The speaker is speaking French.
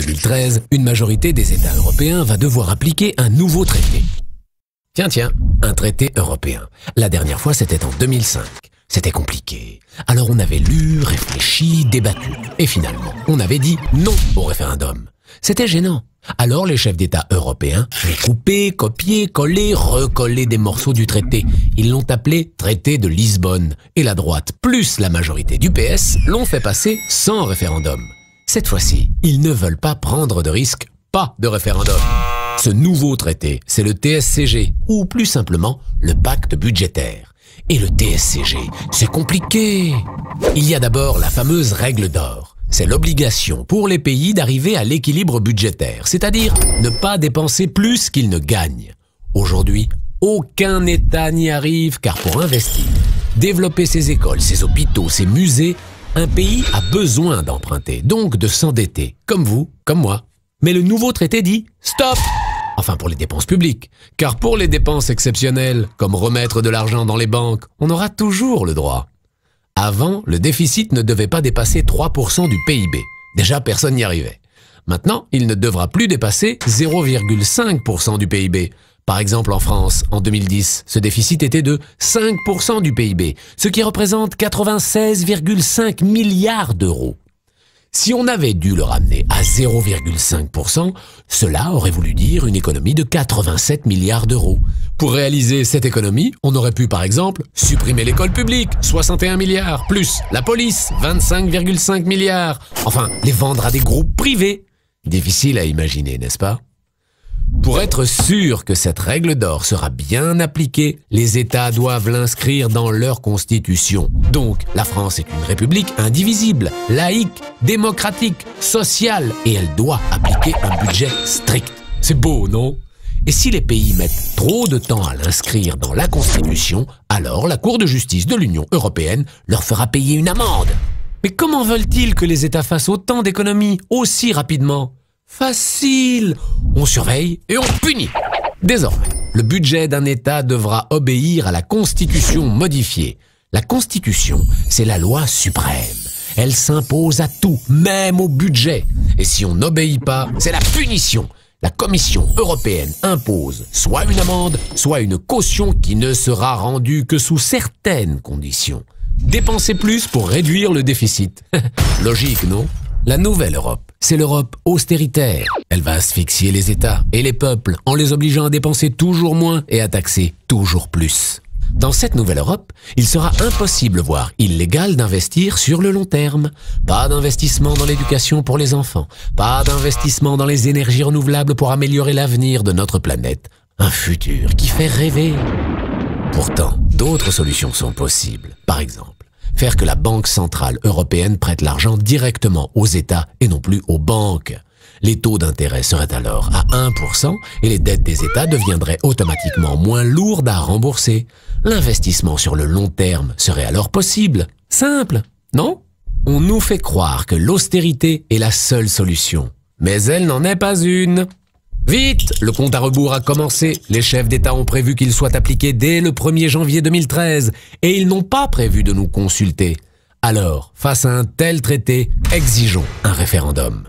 2013, une majorité des États européens va devoir appliquer un nouveau traité. Tiens, un traité européen. La dernière fois, c'était en 2005. C'était compliqué. Alors on avait lu, réfléchi, débattu. Et finalement, on avait dit non au référendum. C'était gênant. Alors les chefs d'État européens ont coupé, copié, collé, recollé des morceaux du traité. Ils l'ont appelé traité de Lisbonne. Et la droite, plus la majorité du PS, l'ont fait passer sans référendum. Cette fois-ci, ils ne veulent pas prendre de risque, pas de référendum. Ce nouveau traité, c'est le TSCG, ou plus simplement, le pacte budgétaire. Et le TSCG, c'est compliqué. Il y a d'abord la fameuse règle d'or. C'est l'obligation pour les pays d'arriver à l'équilibre budgétaire, c'est-à-dire ne pas dépenser plus qu'ils ne gagnent. Aujourd'hui, aucun État n'y arrive car pour investir, développer ses écoles, ses hôpitaux, ses musées, un pays a besoin d'emprunter, donc de s'endetter, comme vous, comme moi. Mais le nouveau traité dit « stop !» Enfin pour les dépenses publiques, car pour les dépenses exceptionnelles, comme remettre de l'argent dans les banques, on aura toujours le droit. Avant, le déficit ne devait pas dépasser 3% du PIB. Déjà, personne n'y arrivait. Maintenant, il ne devra plus dépasser 0,5% du PIB. Par exemple, en France, en 2010, ce déficit était de 5% du PIB, ce qui représente 96,5 milliards d'euros. Si on avait dû le ramener à 0,5%, cela aurait voulu dire une économie de 87 milliards d'euros. Pour réaliser cette économie, on aurait pu par exemple supprimer l'école publique, 61 milliards, plus la police, 25,5 milliards, enfin les vendre à des groupes privés. Difficile à imaginer, n'est-ce pas? Pour être sûr que cette règle d'or sera bien appliquée, les États doivent l'inscrire dans leur constitution. Donc, la France est une république indivisible, laïque, démocratique, sociale, et elle doit appliquer un budget strict. C'est beau, non? Et si les pays mettent trop de temps à l'inscrire dans la Constitution, alors la Cour de justice de l'Union européenne leur fera payer une amende. Mais comment veulent-ils que les États fassent autant d'économies aussi rapidement? Facile! On surveille et on punit. Désormais, le budget d'un État devra obéir à la Constitution modifiée. La Constitution, c'est la loi suprême. Elle s'impose à tout, même au budget. Et si on n'obéit pas, c'est la punition. La Commission européenne impose soit une amende, soit une caution qui ne sera rendue que sous certaines conditions. Dépenser plus pour réduire le déficit. Logique, non? La nouvelle Europe, c'est l'Europe austéritaire. Elle va asphyxier les États et les peuples en les obligeant à dépenser toujours moins et à taxer toujours plus. Dans cette nouvelle Europe, il sera impossible, voire illégal d'investir sur le long terme. Pas d'investissement dans l'éducation pour les enfants, pas d'investissement dans les énergies renouvelables pour améliorer l'avenir de notre planète. Un futur qui fait rêver. Pourtant, d'autres solutions sont possibles. Par exemple, faire que la Banque centrale européenne prête l'argent directement aux États et non plus aux banques. Les taux d'intérêt seraient alors à 1% et les dettes des États deviendraient automatiquement moins lourdes à rembourser. L'investissement sur le long terme serait alors possible. Simple, non? On nous fait croire que l'austérité est la seule solution. Mais elle n'en est pas une. Vite, le compte à rebours a commencé. Les chefs d'État ont prévu qu'il soit appliqué dès le 1er janvier 2013 et ils n'ont pas prévu de nous consulter. Alors, face à un tel traité, exigeons un référendum.